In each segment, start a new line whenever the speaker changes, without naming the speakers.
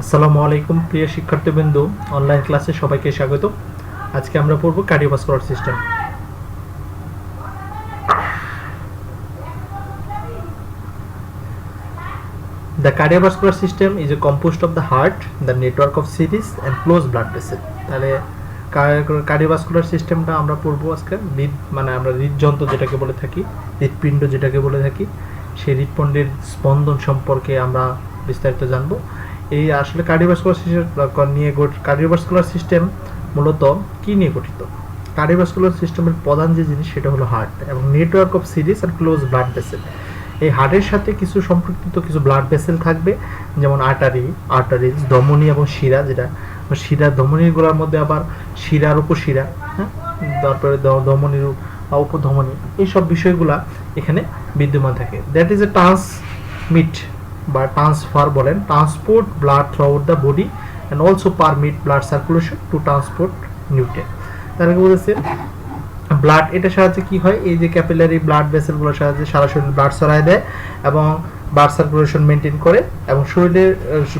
আসসালামু আলাইকুম প্রিয় শিক্ষার্থীবৃন্দ, অনলাইন ক্লাসে সবাইকে স্বাগত। আজকে আমরা পড়ব cardiovascular system. The cardiovascular system is a composed of the heart, the network of series and close blood vessel. তাহলে কার্ডিওভাস্কুলার সিস্টেমটা আমরা পড়ব আজকে। আমরা হৃদযন্ত্র যেটাকে বলে থাকি, হৃদপিণ্ড যেটাকে বলে থাকি, সেই হৃদপিণ্ডের স্পন্দন সম্পর্কে আমরা বিস্তারিত জানবো। এই আসলে কার্ডিওভাস্কুলার সিস্টেম মূলত কি নিয়ে গঠিত? কার্ডিওভাস্কুলার সিস্টেমের প্রধান যে জিনিস সেটা হলো হার্ট এবং নেটওয়ার্ক অফ সিরিজ আর ক্লোজ ব্লাড ভেসেল। এই হার্টের সাথে কিছু সম্পর্কিত কিছু ব্লাড ভেসেল থাকবে, যেমন আর্টারিজ, ধমনী এবং শিরা, যেটা শিরা ধমনীগুলোর মধ্যে আবার শিরার উপশিরা, তারপরে ধমনীর উপধমনী, এইসব বিষয়গুলা এখানে বিদ্যমান থাকে। দ্যাট ইজ এ ট্রান্সমিট বা ট্রান্সফার বলেন, transport blood throughout the body and also permit blood circulation to transport nutrient. তাহলে কি বলেছে, ব্লাড এটার সাহায্যে কি হয়, এই যে ক্যাপিলারি ব্লাড ভেসেলগুলোর সাহায্যে সারা শরীরে ব্লাড ছড়ায় দেয় এবং ব্লাড সার্কুলেশন মেনটেন করে, এবং শরীরের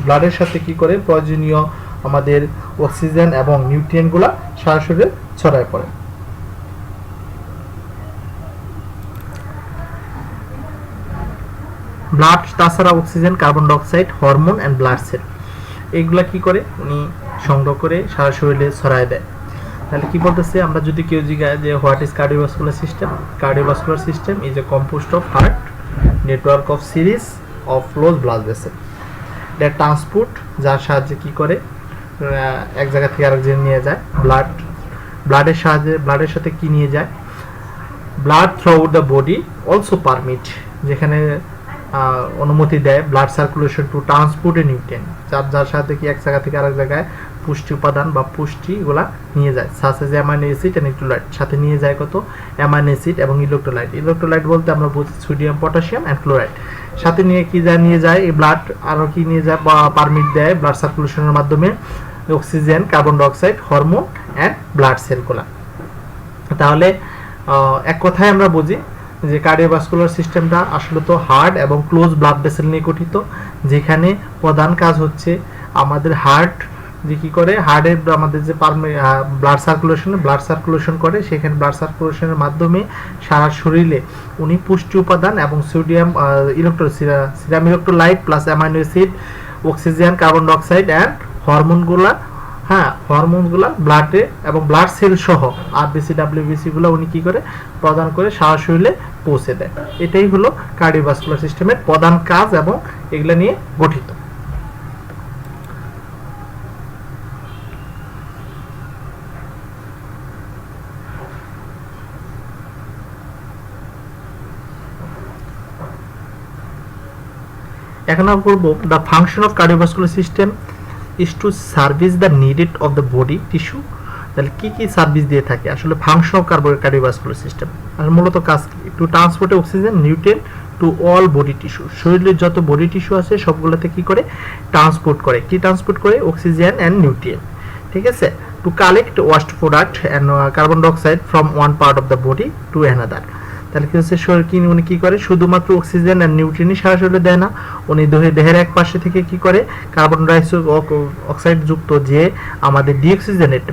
ব্লাডের সাথে কি করে প্রয়োজনীয় আমাদের অক্সিজেন এবং নিউট্রিয়েন্টগুলো সারা শরীরে ছড়ায় পড়ে। ব্লাড তাছাড়া oxygen, carbon dioxide, hormone and blood cell এইগুলা কি করে উনি সংগ্রহ করে সারা শরীরে ছড়ায় দেয়। তাহলে কি বলতেছে, আমরা যদি কেউ জিজ্ঞাসা যে what is cardiovascular system, cardiovascular system is a compost of heart, network of series of close blood vessel that transport, যার সাহায্যে কি করে এক জায়গা থেকে আরেক জায়গায় নিয়ে যায়, ব্লাডের সাথে কি নিয়ে যায়, blood throughout the body also permit, যেখানে অনুমতি দেয় blood circulation to transport A nutrient, যার সাথে কি এক জায়গা থেকে আরেক জায়গায় পুষ্টি উপাদান বা পুষ্টিগুলা নিয়ে যায়, such as amino acid and electrolyte. সাথে নিয়ে যায় কত, অ্যামাইনো অ্যাসিড এবং ইলেক্ট্রোলাইট বলতে আমরা বুঝি সোডিয়াম, পটাশিয়াম অ্যান্ড ক্লোরাইড। সাথে নিয়ে যায় এই ব্লাড, আরও কি নিয়ে যায়, পারমিট দেয় ব্লাড সার্কুলেশনের মাধ্যমে oxygen, carbon dioxide, hormone and blood সেলগুলা। তাহলে এক কথায় আমরা বুঝি যে কার্ডিওভাস্কুলার সিস্টেমটা আসলে তো হার্ট এবং ক্লোজ ব্লাড ভেসেল নিয়ে গঠিত, যেখানে প্রধান কাজ হচ্ছে আমাদের হার্ট যে কি করে, হার্টের আমাদের যে ব্লাড সার্কুলেশন করে, সেখানে ব্লাড সার্কুলেশনের মাধ্যমে সারা শরীরে উনি পুষ্টি উপাদান এবং sodium, serum electrolyte plus amino acid, oxygen, carbon dioxide and হরমোনগুলা ব্লাডে এবং ব্লাড সেল সহ আরবিসি, ডাব্লিউবিসি গুলো উনি কি করে প্রদান করে সারা শরীরে পৌঁছে দেয়। এটাই হলো কার্ডিওভাস্কুলার সিস্টেমের প্রধান কাজ এবং এগুলা নিয়ে গঠিত। এখন আমরা করব the function of cardiovascular system is to service the needed of the body tissue। তাহলে কি কি সার্ভিস দিয়ে থাকে আসলে ফাংশন অফ কার্ডিওভাস্কুলার সিস্টেম? আর মূলত কাজ to transport oxygen, nutrient to all body tissue. শরীরের যত বডি টিস্যু আছে সবগুলোতে কি করে ট্রান্সপোর্ট করে অক্সিজেন অ্যান্ড নিউট্রিয়েন্ট, ঠিক আছে। To collect waste product and carbon dioxide from one part of the body to another. তাহলে কি হচ্ছে, উনি কি করে শুধুমাত্র অক্সিজেন আর নিউট্রিয়েন্ট সারা শরীরে দেয় না, উনি দেহের এক পাশে থেকে কি করে কার্বন ডাইঅক্সাইড যুক্ত যে আমাদের ডিঅক্সিজেনেট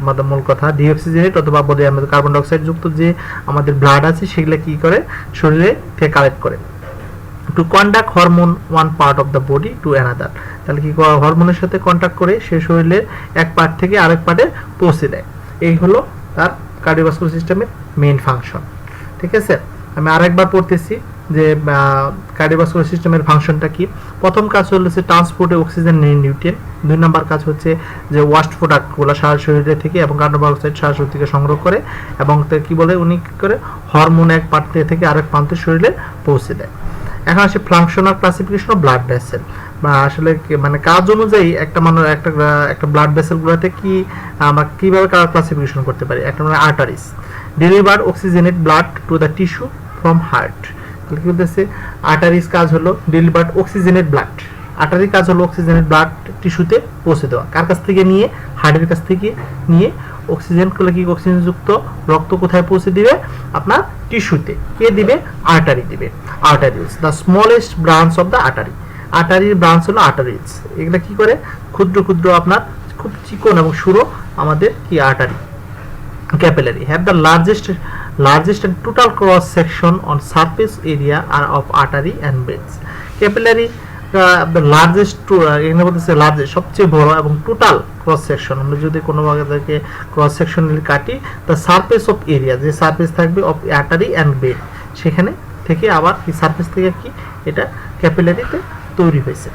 অথবা বলে আমাদের কার্বন ডাইঅক্সাইড যুক্ত যে আমাদের ব্লাড আছে সেগুলো কি করে শরীরে থেকে কালেক্ট করে। To conduct hormone one part of the body to another. তাহলে কি হরমোনের সাথে কন্ট্যাক্ট করে সে শরীরের এক পার্ট থেকে আরেক পার্টে পৌঁছে দেয়। এই হলো তার কার্ডিওভাস্কুলার সিস্টেমের মেইন ফাংশন, ঠিক আছে। আমি আরেকবার পড়তেছি যে কার্ডিওভাস্কুলার সিস্টেমের ফাংশনটা কি। প্রথম কাজ হচ্ছে ট্রান্সপোর্টে অক্সিজেন, নিউট্রিয়েন্ট। 2 নম্বর কাজ হচ্ছে যে ওয়েস্ট প্রোডাক্টগুলো সারা শরীরে থেকে এবং কার্বন ডাইঅক্সাইড সারা শরীর থেকে সংগ্রহ করে এবং কি বলে উনি কি করে হরমোন এক প্রান্ত থেকে আরেক প্রান্তে শরীরে পৌঁছে দেয়। এখন আসে functional classification of blood vessel, বা আসলে মানে কাজ অনুযায়ী একটা ব্লাড ভেসেলগুলোতে কি আমরা কিভাবে ক্লাসিফিকেশন করতে পারি। একটা মানে arteries, deliver oxygenate blood to the tissue from heart. তাহলে কি বলতেছে, আর্টারিজ কাজ হলো ডেলিভার অক্সিজেনেট ব্লাড, আর্টারির কাজ হলো অক্সিজেনেট ব্লাড টিস্যুতে পৌঁছে দেওয়া। কার কাছ থেকে নিয়ে, হার্টের কাছ থেকে নিয়ে অক্সিজেন করলে কি অক্সিজেন যুক্ত রক্ত কোথায় পৌঁছে দিবে, আপনার টিস্যুতে। কে দিবে, আর্টারি দিবে। Arteries the smallest branch of the artery, আর্টারির ব্রাঞ্চ হলো আর্টারিজ, এগুলা কি করে ক্ষুদ্র ক্ষুদ্র আপনার খুব চিকন এবং সরু আমাদের কি artery. Capillary have the largest and total cross section on surface area are of artery and veins. Capillary the largest এখানে বলতেছে লার্জেস্ট সবচেয়ে বড় এবং টোটাল ক্রস সেকশন, আমরা যদি কোনো ভাগে থেকে ক্রস সেকশন কাটি দ্য সারফেস অফ এরিয়া, যে সারফেস থাকবে অফ আর্টারি অ্যান্ড ভেন, সেখানে থেকে আবার কি সারফেস থেকে কি এটা ক্যাপিলারিতে তৈরি হয়েছে।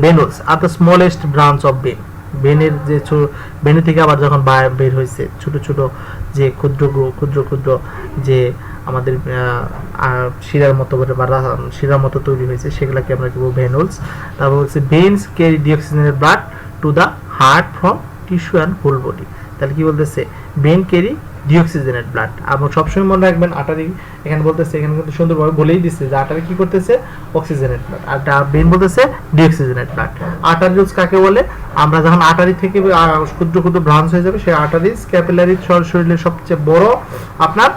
Venules are the smallest branch of vein, ভেনের যে ভেনে থেকে আবার যখন বের হয়েছে ছোট ছোট যে ক্ষুদ্র ক্ষুদ্র যে আমাদের শিরার মতো বা শিরার মতো তৈরি হয়েছে সেগুলোকে আমরা কি বলবো ভেনুলস। তারপর হচ্ছে veins carry deoxygenated blood to the heart from tissue and whole body. তাহলে কি বলতেছে ভেন ক্যারি ডিঅক্সিজেনেট ব্লাড। আপনারা সবসময় মনে রাখবেন আর্টারি এখানে বলতেছে, এখানে কিন্তু সুন্দরভাবে বলেই দিচ্ছে যে আর্টারি কি করতেছে অক্সিজেনেট ব্লাড, আর ভেন বলতেছে ডিঅক্সিজেনেট ব্লাড। আর্টারিজ কাকে বলে, আমরা যখন আর্টারি থেকে ক্ষুদ্র ক্ষুদ্র ব্রাঞ্চ হয়ে যাবে সেই আর্টারিজ ক্যাপিলারি শরীরের সবচেয়ে বড় আপনার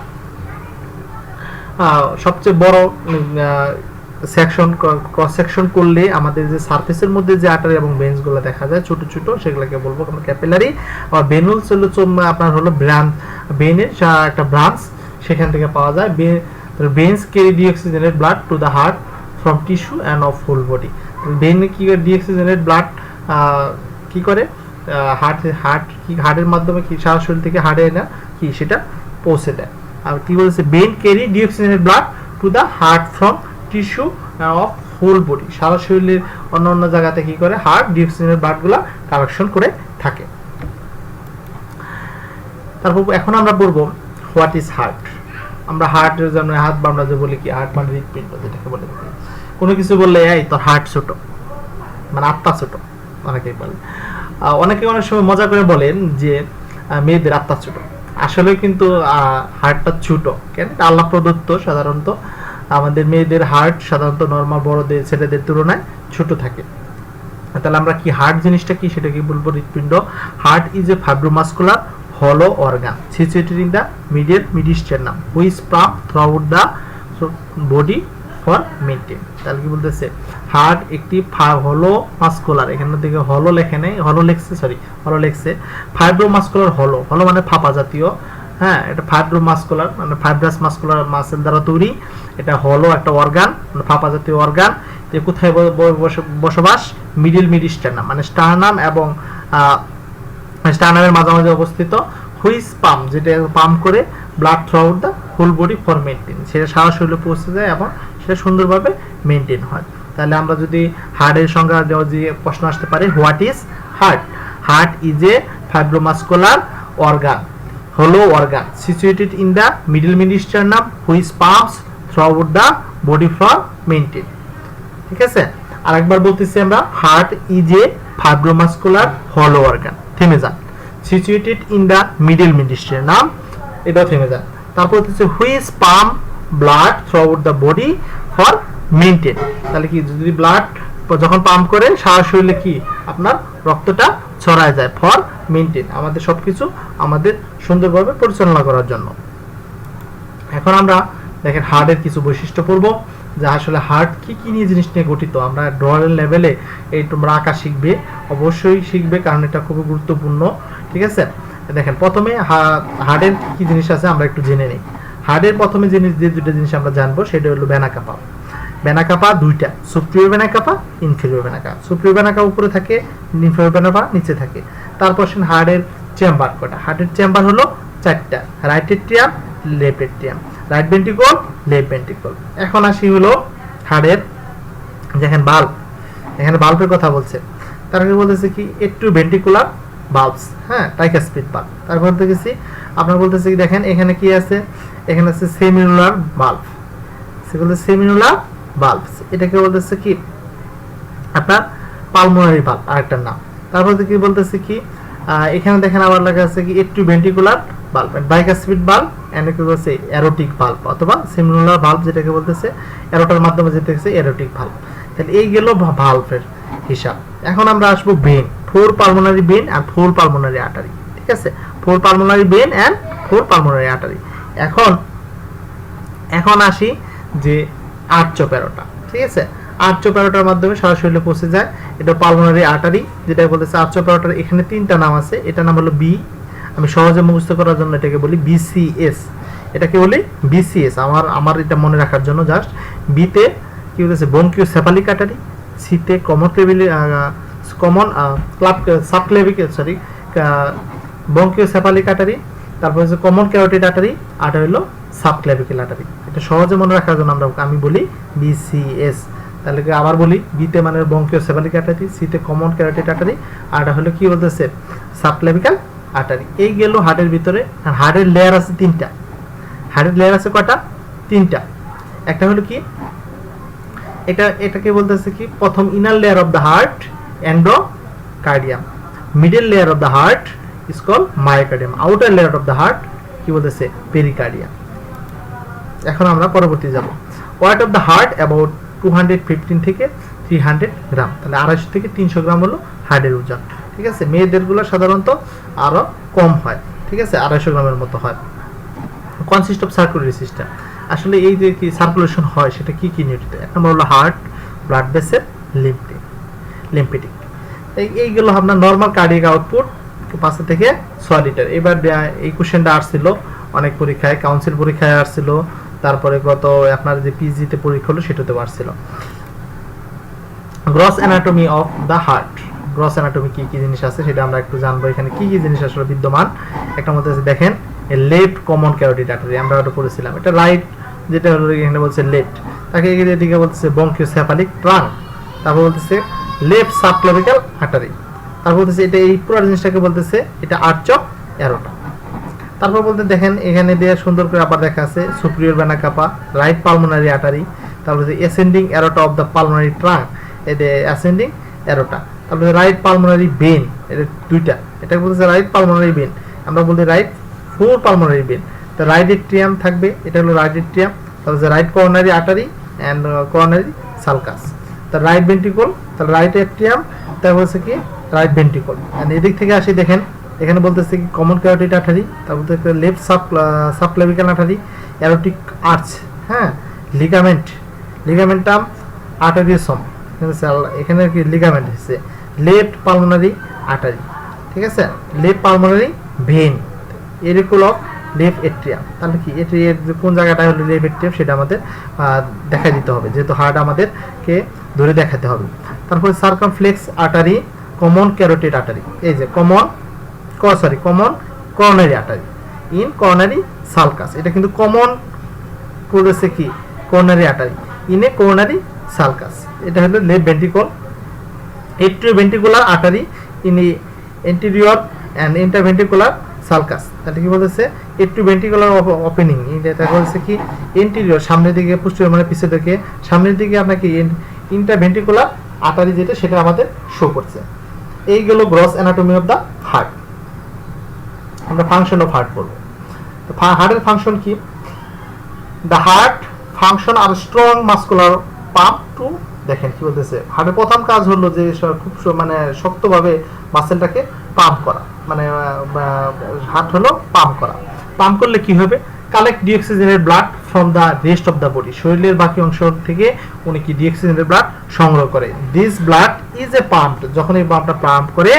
সবচেয়ে বড় সেকশন ক্রস সেকশন করলে আমাদের যে সারফেসের মধ্যে যে আর্টারি এবং ভেন্স গুলো দেখা যায় ছোট ছোট সেগুলোকে বলবো আমরা ক্যাপিলারি। আর ভেনুলস হলো আপনার হলো ব্রাঞ্চ, ভেনের একটা ব্রাঞ্চ সেখান থেকে পাওয়া যায়। Veins carry deoxygenated blood to the heart from tissue and of whole body. Vein কি করে ডিঅক্সিজেনেটেড ব্লাড কি করে হার্টের মাধ্যমে কি সারা শরীর থেকে হার্টে না কি সেটা পৌঁছে দেয়। আর কি বলছে vein carry deoxygenated blood to the heart from tissue of whole body, সারা শরীরের অন্য অন্য জায়গাতে কি করে হার্ট ডিঅক্সিজেনের ব্লাডগুলো কালেকশন করে থাকে। তারপর এখন আমরা বলবো হোয়াট ইজ হার্ট। আমরা হার্টের জন্য হাত বা আমরা যে বলি কি হার্ট মানে হৃদপিণ্ড যেটাকে বলে, কোনো কিছু বললে এই তোর হার্ট ছোট মানে আত্মা ছোট অনেকেই বলে। অনেকে অনেক সময় মজা করে বলেন যে মেয়েদের আত্মা ছোট, আসলে কিন্তু হার্টটা ছোট কেন, আল্লাহ প্রদত্ত। সাধারণত আমাদের মেয়েদের হার্ট সাধারণত নরমাল বড়দের ছেলেদের তুলনায় ছোট থাকে। তাহলে আমরা কি হার্ট জিনিসটা কি সেটা কি বলবো হৃদপিণ্ড। Heart is A fibromuscular hollow organ situated in the mediastinum which pump throughout the body for maintain। তাহলে কি বলতেছে হার্ট একটি হলো মাস্কুলার, এখানে থেকে হলো লেখে নেই, হলো লেখছে ফাইব্রোমাস্কুলার। হলো মানে ফাঁপা জাতীয়, হ্যাঁ এটা ফাইব্রোমাস্কুলার মানে ফাইব্রাস মাস্কুলার মাসেল দ্বারা তৈরি। এটা হলো একটা অর্গান মানে ফাঁপা জাতীয় অর্গান। কোথায় বসবাস, মিডিস্টার্নাম মানে স্টার্নাম এবং স্টার্নামের মাঝামাঝি অবস্থিত। হুইচ পাম্প যেটা পাম্প করে blood throughout the whole body for maintain, সেটা সারা শরীরে পৌঁছে যায় এবং সেটা সুন্দরভাবে মেইনটেইন হয়। তাহলে আমরা যদি হার্টের সংজ্ঞা দেওয়া যে প্রশ্ন আসতে পারে what is heart. Heart is a fibromuscular organ, hollow organ situated in the middle mediastinum which pumps throughout the body for maintain। ঠিক আছে, আরেকবার বলতেছি আমরা heart is a fibromuscular hollow organ, থেমে যান, situated in the middle mediastinum, এটাও থেমে যান। তারপর হচ্ছে which pump blood throughout the body for maintain। তাহলে কি যদি ব্লাড যখন পাম্প করে সারা শরীরে কি আপনার রক্তটা ছড়ায় যায় ফর মেইনটেইন, আমাদের সবকিছু আমাদের সুন্দরভাবে পরিচালনা করার জন্য। এখন আমরা দেখেন হার্টের কিছু বৈশিষ্ট্য পড়ব, যে আসলে হার্ট কি কি নিয়ে জিনিস নিয়ে গঠিত। আমরা ড্রয়ের লেভেলে এই তোমরা আঁকা শিখবে, অবশ্যই শিখবে কারণ এটা খুব গুরুত্বপূর্ণ। ঠিক আছে, দেখেন প্রথমে হার্টের কি জিনিস আছে আমরা একটু জেনে নিই। হার্টের প্রথমে যে দুটো জিনিস আমরা জানবো সেটা হলো ভেনা কাপা। ভেনা কাপা দুইটা, সুপ্রিয়র ভেনা কাপা, ইনফেরিয়র ভেনা কাপা। সুপ্রিয়র ভেনা কাপা উপরে থাকে, ইনফেরিয়র ভেনা কাপা নিচে থাকে। তারপর হার্টের চেম্বার কটা, হার্টের চেম্বার হলো চারটা, right atrium, left atrium, right ventricle, left ventricle. এখন আসি হলো হার্টের দেখেন বাল্ব, এখানে বাল্বের কথা বলছে, তার আগে বলতেছে কি একটু ভেন্ট্রিকুলার বাল্বস, হ্যাঁ ট্রাইকাসপিড বাল্ব। তারপর দেখেছি আপনার বলতেছে কি দেখেন এখানে কি আছে, এখানে আছে সেমিনুলার বাল্ব, সেগুলো সেমিনুলার বাল্বস, এটাকে বলতেছে কি আপনার পালমোনারি বাল্ব আরেকটার নাম। তারপর কি বলতেছে কি এখানে দেখেন আবার লেখা আছে কি একটু ভেন্ট্রিকুলার বাল্ব, ট্রাইকাসপিড বাল্ব, এন্ড কি বলছে অ্যারোটিক বাল্ব অথবা সেমিনুলার বাল্ব যেটাকে বলতেছে অ্যারোটার মাধ্যমে যেতে হচ্ছে অ্যারোটিক বাল্ব। তাহলে এই গেল বাল্বের হিসাব। এখন আমরা আসবো ভেন, 4 পালমোনারি ভেন আর 4 পালমোনারি আর্টারি। ঠিক আছে, 4 pulmonary vein and 4 pulmonary artery. এখন আসি যে আর্চ অফ অ্যারোটা। ঠিক আছে, আর্চোপ্যারোটার মাধ্যমে সারা শরীরে পৌঁছে যায়। এটা পালমোনারি আর্টারি, যেটা বলতেছে আর্চোপ্যারোটার। এখানে তিনটা নাম আছে, এটা নাম হলো বি, আমি সহজে মুখস্থ করার জন্য এটাকে বলি বিসিএস। এটাকে বলি বিসিএস, আমার এটা মনে রাখার জন্য জাস্ট। বিতে কি বলতেছে ব্রঙ্কিওসেফালিক আর্টারি, সিতে কমন ব্রঙ্কিওসেফালিক আর্টারি, তারপর হচ্ছে কমন ক্যারোটিড আর্টারি, আর হলো সাবক্লেভিকেল আর্টারি। এটা সহজে মনে রাখার জন্য আমি বলি বিসিএস। তাহলে আবার বলি, বিতে মানে ব্রঙ্কিওসেফালিক আর্টারি, সিতে কমন ক্যারোটিড আর্টারি, আর হলো কি বলতেছে সাবক্লেভিকেল আর্টারি। এই গেল হার্টের ভিতরে। আর হার্টের লেয়ার আছে তিনটা। হার্টের লেয়ার আছে কয়টা? তিনটা। একটা হলো কি, এটাকে বলতেছে কি, প্রথম inner layer of the heart endocardium, middle layer of the heart is called myocardium, outer layer of the heart কি বলতেছে পেরিকার্ডিয়াম। এখন আমরা পরবর্তী যাব। Weight of the heart about 215 থেকে 300 গ্রাম, তাহলে 250 থেকে 300 গ্রাম হলো হার্টের ওজন। ঠিক আছে, মেয়েদের গুলো সাধারণত আরো কম হয়। ঠিক আছে, 250 গ্রামের মতো হয়। কনসিস্ট অফ সার্কুলেটরি সিস্টেম, আসলে এই যে কি সার্কুলেশন হয় সেটা কি কি নিউট্রিতে? এক নম্বর হলো হার্ট, ব্লাড ভেসেল, লিম্ফেটিক। এইগুলো আপনার নর্মাল কার্ডিয়াক আউটপুট 5 থেকে 6 লিটার। এবার এই কোশ্চেনটা আসছিল অনেক পরীক্ষায়, কাউন্সিল পরীক্ষায় আসছিল, তারপরে গত আপনার যে পিজিতে পরীক্ষা হলো সেটাতেও আসছিল। Gross anatomy of the heart, gross anatomy কি কি জিনিস আছে সেটা আমরা একটু জানবো। এখানে কি কি জিনিস আসলে বিদ্যমান, একটা মধ্যে দেখেন লেফট কমন ক্যারোটিড আর্টারি, আমরা ওটা পড়েছিলাম। এটা রাইট, যেটা হলো এখানে বলছে লেফট, তাকে এদিকে বলতেছে ব্রঙ্কিওসেফালিক ট্রাঙ্ক, তারপর বলতেছে লেফট সাবক্লেভিক্যাল আর্টারি, তারপর বলতেছে এটা এই পুরো জিনিসটাকে বলতেছে এটা আর্চ অফ অ্যারোটা। তারপর বলতে দেখেন এখানে দিয়ে সুন্দর করে আবার দেখা আছে superior vena cava, right pulmonary artery, তারপর ascending aorta of the pulmonary trunk, এটা অ্যাসেন্ডিং অ্যারোটা, তারপরে রাইট পালমোনারি ভেন, এটা দুইটা, এটা বলতেছে রাইট পালমোনারি ভেন, আমরা বলতে রাইট ফোর পালমোনারি ভেন। তো রাইট এট্রিয়াম থাকবে, এটা হলো রাইট এট্রিয়াম, তারপর right coronary artery and coronary sulcus, তার রাইট ভেন্ট্রিকল, তাহলে রাইট এট্রিয়াম, তারপর হচ্ছে কি রাইট ভেন্ট্রিকল। এন্ড এদিক থেকে আসি দেখেন এখানে বলতেছে কি কমন ক্যারোটিড আর্টারি, তারপর left subclavian artery, aortic arch, হ্যাঁ, লিগামেন্টাম আর্টারিয়াসম, এখানে কি লিগামেন্ট হচ্ছে লেফট পালমোনারি আর্টারি। ঠিক আছে, left pulmonary vein, auricle of left atrium, তাহলে কি এর কোন জায়গাটা হলো লেফট এট্রিয়াম সেটা আমাদের দেখা দিতে হবে, যেহেতু হার্ট আমাদেরকে ধরে দেখাতে হবে। তারপরে circumflex artery, common carotid artery, এই যে common coronary artery in coronary sulcus, এটা কিন্তু কমন করেছে কি করোনারি আর্টারি ইনে করোনারি সালকাস, এটা হলো left ventricle. Atrioventricular artery in anterior and interventricular sulcus, তাহলে কি বলতেছে এট্রিওভেন্ট্রিকুলার ওপেনিং, এটা বলছে কি এন্টেরিয়র সামনের দিকে, পোস্টেরিয়র মানে পিছের দিকে, সামনের দিকে আপনাকে ইন্টারভেন্ট্রিকুলার আর্টারি যেটা সেটা আমাদের শো করছে। এইগুলো gross anatomy of the heart. আমরা ফাংশন অফ হার্ট বলবো। তো হার্টের ফাংশন কি? The heart function are strong muscular pump to, দেখেন কি বলতেছে হার্টের প্রথম কাজ হলো যে খুব মানে শক্তভাবে মাসেলটাকে পাম্প করা, মানে হার্ট হলো পাম্প করা। পাম্প করলে কি হবে? কালেক্ট ডিঅক্সিজেনের blood from the rest of the body, শরীরের বাকি অংশ থেকে উনি কি ডিঅক্সিজেনের ব্লাড সংগ্রহ করে। This blood is a pump, যখন এই পাম্পটা পাম্প করে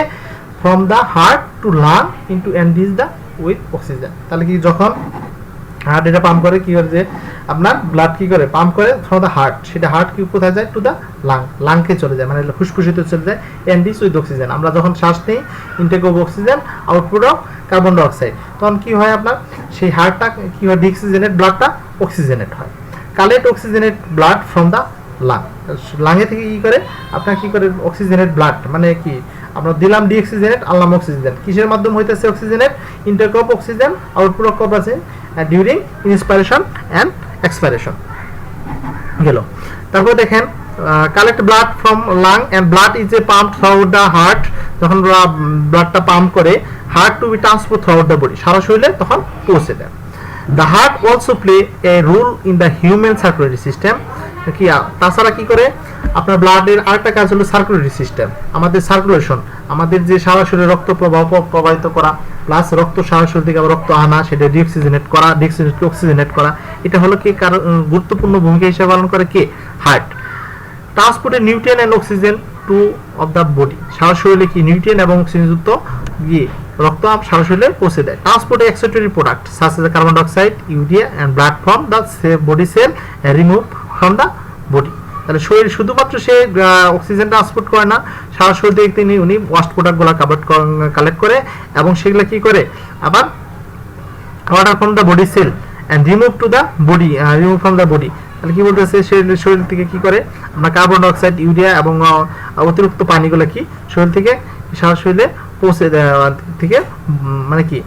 from the heart to lung into enrich the with oxygen, তাহলে কি যখন হার্ট এটা পাম্প করে কি করে যে আপনার ব্লাড কি করে পাম্প করে ফ্রম দ্য হার্ট, সেটা হার্ট কি কোথায় যায়? টু দ্য লাংকে চলে যায়, মানে ফুসফুসিতে চলে যায়, এনরিচ উইথ অক্সিজেন। আমরা যখন শ্বাস নিই intact of oxygen, output of carbon dioxide, তখন কি হয় আপনার সেই হার্টটা কি হয় ডিঅক্সিজেনেট ব্লাডটা অক্সিজেনেট হয়। কালেক্ট অক্সিজেনেট ব্লাড ফ্রম দ্য লাঙে থেকে কি করে আপনার কি করে অক্সিজেনেট ব্লাড, মানে কি আমরা দিলাম ডিঅক্সিজেনেট, আনলাম অক্সিজেন, কিসের মাধ্যমে হইতেছে oxygenate? Intake of oxygen, output of carbon during inspiration and expiration গেল। তারপর দেখেন collect blood from lung and blood is a pump throughout the heart, যখন ব্লাডটা পাম্প করে heart to be transport throughout the body, সারা শরীরে তখন পৌঁছে দেয়। The heart also play a role in the human circulatory system, কি তাছাড়া কি করে আপনার ব্লাডের আরেকটা কাজ হলো সার্কুলেটরি সিস্টেম, আমাদের সার্কুলেশন, আমাদের যে সারা শরীরে রক্ত প্রবাহিত করা, প্লাস রক্ত সারা শরীর থেকে রক্ত আনা, সেটা ডিঅক্সিজেনেট করা, ডিঅক্সিজেনেট করা, এটা হলো কি গুরুত্বপূর্ণ ভূমিকা হিসেবে পালন করে কে? Heart. Transported nutrient and oxygen to of the body, সারা শরীরে কি নিউট্রিয়েন্ট এবং অক্সিজেনযুক্ত গিয়ে রক্ত সারা শরীরে পৌঁছে দেয়। Transported excretory product such as carbon dioxide, urea and blood from the body cell remove from the body. তাহলে শরীর শুধুমাত্র সে অক্সিজেন ট্রান্সপোর্ট করে না, সারা শরীর থেকে উনি ওয়াস্ট প্রোডাক্টগুলো কালেক্ট করে এবং সেগুলো কি করে আবার water from the body cell and remove to the body, remove from the body. তাহলে কি বলতেছে, শরীর থেকে কি করে আমরা কার্বন ডাইঅক্সাইড, ইউরিয়া এবং অতিরিক্ত পানিগুলো কি শরীর থেকে সারা শরীরে পৌঁছে থেকে মানে কি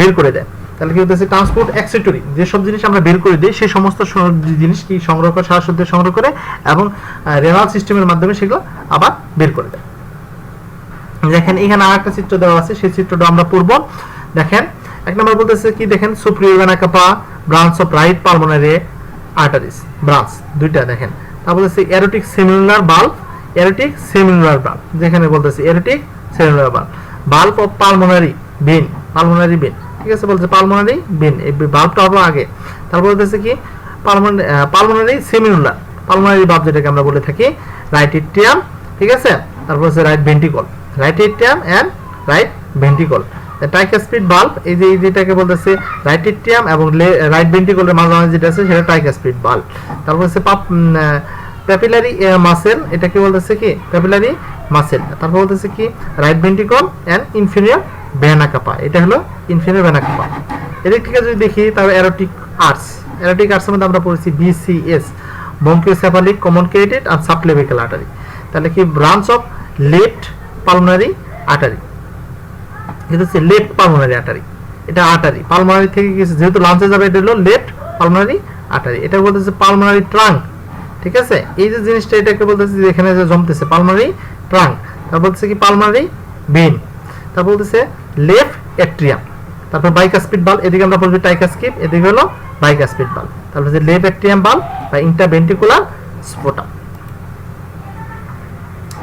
বের করে দেয়। তাহলে কি হচ্ছে ট্রান্সপোর্ট এক্সক্রিটরি, যে সব জিনিস আমরা বের করে দিই সেই সমস্ত জিনিস কি সংগ্রহ করে, সারা শরীরে সংগ্রহ করে এবং রেনাল সিস্টেমের মাধ্যমে সেগুলো আবার বের করে দেয়। দেখেন এখানে আরেকটা চিত্র দেওয়া আছে, সেই চিত্রটা আমরা পড়ব। দেখেন এক নম্বর বলতেছে কি, দেখেন সুপ্রিয়র ভেনা কাপা branch of right pulmonary arteries, branch দুইটা দেখেন। তারপর বলতেছে এরোটিক সেমিনুলার বাল্ব, এরোটিক সেমিনুলার বাল্ব, যেখানে বলতেছে erotic সেমিনুলার bulb, bulb of pulmonary when, pulmonary when, ঠিক আছে, বলছে পালমোনারি ভেন, এই বাল্বটা হবে আগে। তারপর বলতেছে কি পালমোনারি সেমিনুলার, পালমোনারি বাল্ব যেটাকে আমরা বলে থাকি, রাইট এট্রিয়াম, ঠিক আছে। তারপর হচ্ছে right ventricle, right atrium and right ventricle. Tricuspid বাল্ব, এই যে যেটাকে বলতেছে রাইট এট্রিয়াম এবং রাইট ভেন্ট্রিকলের মাঝামাঝি যেটা আছে সেটা ট্রাইকাসপিড বাল্ব। তারপর হচ্ছে প্যাপিলারি মাসেল, এটা কি বলতেছে কি প্যাপিলারি মাসেল। তারপর বলতেছে কি right ventricle and inferior vena cava, এটা হলো ইনফিরিয়র ভেনা কাপা। এদিক থেকে যদি দেখি তাহলে অ্যারোটিক আর্টস, অ্যারোটিক আর্টসের মধ্যে আমরা পড়েছি বিসিএস, ব্রঙ্কিওসেফালিক কমিউনিকেটেড এন্ড সাবক্লেভিক্যাল আর্টারি। তাহলে কি branch of left pulmonary artery, এটা হচ্ছে লেফট পালমোনারি আর্টারি, এটা আর্টারি পালমোনারি থেকে গেছে যেহেতু লাঞ্চে যাবে, এটা হলো লেফট পালমোনারি আর্টারি। এটা বলতেছে পালমোনারি ট্রাঙ্ক, ঠিক আছে, এই যে জিনিসটা এটাকে বলতেছে এখানে যে জমতেছে পালমোনারি ট্রাঙ্ক। তারপর বলতেছে কি পালমোনারি ভেন, তারপর বলতেছে লেফট এট্রিয়াম। তারপর বাইকাসপিড বাল্ব, এদিকে আমরা বলবো টাইকাস্কিপ, এদিকে হলো বাইকাসপিড বাল্ব। তারপর যে লেফট এট্রিয়াম বাল্ব বা ইন্টারভেন্ট্রিকুলার স্পোটাম।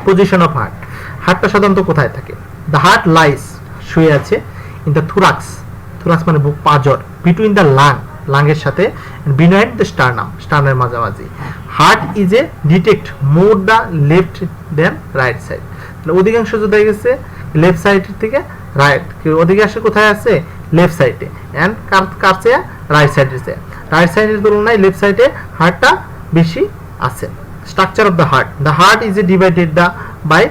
পজিশন অফ হার্ট, হার্টটা সাধারণত কোথায় থাকে? দ্য হার্ট লাইস, শুয়ে আছে, ইন দ্য থোরাক্স, থোরাক্স মানে বুক, পাঁজর, বিটুইন দ্য লাং, লাংয়ের সাথে, বিহাইন্ড দ্য স্টার্নাম, স্টার্নামের মাঝামাঝি। Heart is a detect more the left than right side, অধিকাংশ যদি গেছে লেফট সাইড থেকে রাইট, অধিকাংশ কোথায় আছে? লেফট সাইডে, এন্ড কাছে রাইট সাইডে, রাইট সাইডের তুলনায় লেফট সাইডে হার্টটা বেশি আছে। Structure of the heart, the heart is a divided the by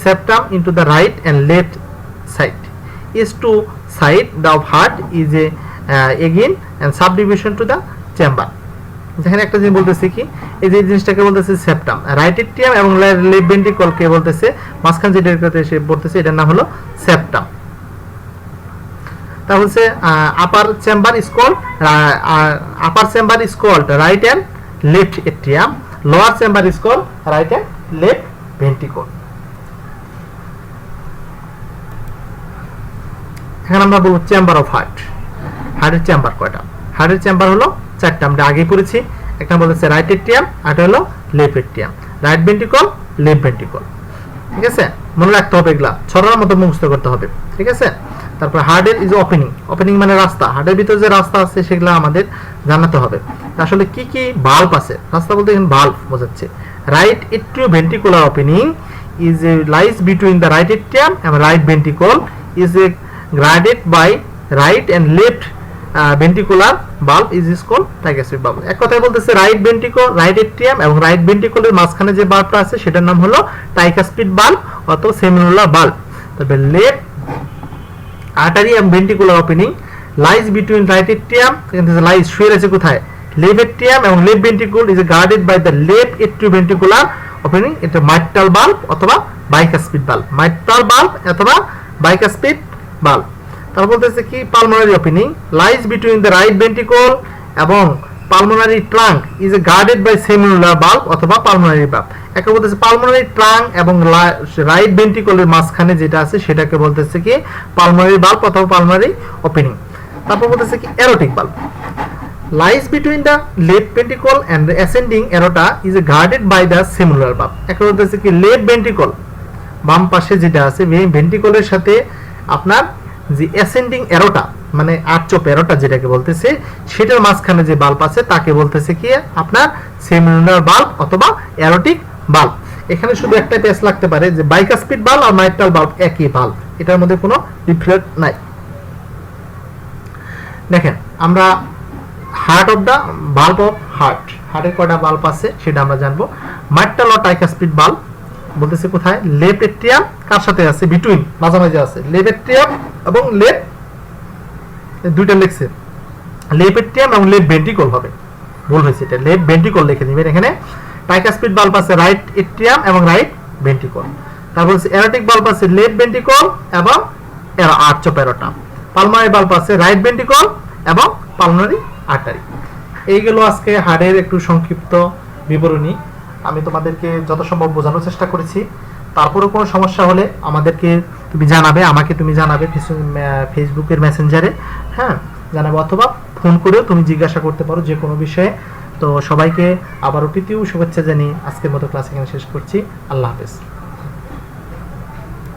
septum into the right and left side. Is to side the heart is a again and subdivision to the chamber. যেখানে একটা জিনিস বলতেছে কি, এই যে জিনিসটাকে বলতেছে septum, right atrium এবং লেফট ভেন্ট্রিকল কে বলতেছে মাঝখানে যেটা সে বলতেছে এটার নাম হলো সেপ্টাম। তা হচ্ছে upper chamber is called right and left atrium, lower chamber is called right and left ventricle. এখন আমরা বলবো চেম্বার অফ হার্ট, হার্টের চেম্বার কয়টা? হার্টের চেম্বার হলো চারটা, আমরা আগেই পড়েছি। একটা বলেছে রাইট এট্রিয়াম, আরেকটা হলো left atrium, right ventricle, left ventricle, ঠিক আছে, মনে রাখতে হবে, এগুলা ছড়ার মতো মুখস্থ করতে হবে, ঠিক আছে। তারপর হার্টের ইজ ওপেনিং, ওপেনিং মানে রাস্তা, হার্টের ভিতরে যে রাস্তা আছে সেগুলো আমাদের জানাতে হবে। আসলে কি কি বাল্ব আছে, রাস্তা বলতে এখানে বাল্ব বোঝাচ্ছে। Right atrioventricular opening is a lies between the right atrium এবং right ventricle, is a graded by right and left ventricular bulb is called tricuspid bulb। এক কথায় বলতেছে রাইট ভেন্ট্রিকল, রাইট এট্রিয়াম এবং রাইট ভেন্ট্রিকলের মাঝখানে যে বাল্বটা আছে সেটার নাম হলো ট্রাইকাসপিড বাল্ব অথবা সেমিনুলার বাল্ব। তবে লেফট আর্টারি এবং ventricular opening lies between right atrium, কিন্তু লাইজ শুয়ে আছে কোথায়? লেফট এট্রিয়াম এবং left ventricle is guarded by the left এট্রিওভেন্ট্রিকুলার opening, এটা মাইট্রাল বাল্ব অথবা বাইকাসপিড বাল্ব, মাইট্রাল বাল্ব অথবা বাইকাসপিড বাল্ব। তারপর বলতেছে কি pulmonary opening lies between the right ventricle এবং pulmonary trunk is guarded by সেমিনুলার bulb অথবা pulmonary bulb. একে বলতেছে পালমোনারি ট্রাঙ্ক এবং রাইট ভেন্ট্রিকলের মাঝখানে যেটা আছে সেটাকে বলতেছে কি পালমোনারি বাল্ব অথবা পালমোনারি ওপেনিং। তারপর বলতেছে কি aortic bulb lies between the left ventricle and the ascending aorta is guarded by the seminal bulb। একে বলতেছে কি লেফট ভেন্ট্রিকল বাম পাশে যেটা আছে ভেন্ট্রিকলের সাথে আপনার যে অ্যাসেন্ডিং এরোটা মানে আর্চপ এরোটা যেটাকে বলতেছে সেটার মাঝখানে যে বাল্ব আছে তাকে বলতেছে কি আপনার সেমিনুলার বাল্ব অথবা অ্যারোটিক বাল্ব। এখানে শুধু একটাই পেস লাগতে পারে যে বাইকাসপিড বাল্ব আর মাইট্রাল বাল্ব একই বাল্ব, এটার মধ্যে কোনো ডিফারেন্স নাই। দেখেন আমরা heart of the bulb of হার্টের কয়টা বাল্ব আছে সেটা আমরা জানবো। মাইট্রাল ও ট্রাইকাসপিড বাল্ব বলতেছে কোথায়, লেফট এট্রিয়াম কার সাথে আছে, বিটুইন মাঝামাঝি আছে, লেফট এট্রিয়াম এবং লেফট, দুইটা লিখছে লেফট এট্রিয়াম এবং লেফট ভেন্ট্রিকল হবে, ভুল হয়েছে, এটা লেফট ভেন্ট্রিকল লিখে দিবেন। এখানে ট্রাইকাসপিড বাল্ব আছে রাইট এট্রিয়াম এবং রাইট ভেন্ট্রিকল। তারপর অ্যারোটিক বাল্ব আছে লেফট ভেন্ট্রিকল এবং আর্চ অফ অ্যারোটাম। পালমারি বাল্ব আছে রাইট ভেন্ট্রিকল এবং পালমারি আর্টারি। এইগুলো আজকে হার্টের একটু সংক্ষিপ্ত বিবরণী, আমি তোমাদেরকে যত সম্ভব বোঝানোর চেষ্টা করেছি। তারপরেও কোনো সমস্যা হলে আমাদেরকে তুমি জানাবে, আমাকে তুমি জানাবে ফেসবুকের মেসেঞ্জারে, হ্যাঁ জানাবে, অথবা ফোন করেও তুমি জিজ্ঞাসা করতে পারো যে কোনো বিষয়ে। তো সবাইকে আবারও প্রীতি ও শুভেচ্ছা জানিয়ে আজকের মতো ক্লাস এখানে শেষ করছি। আল্লাহ হাফেজ।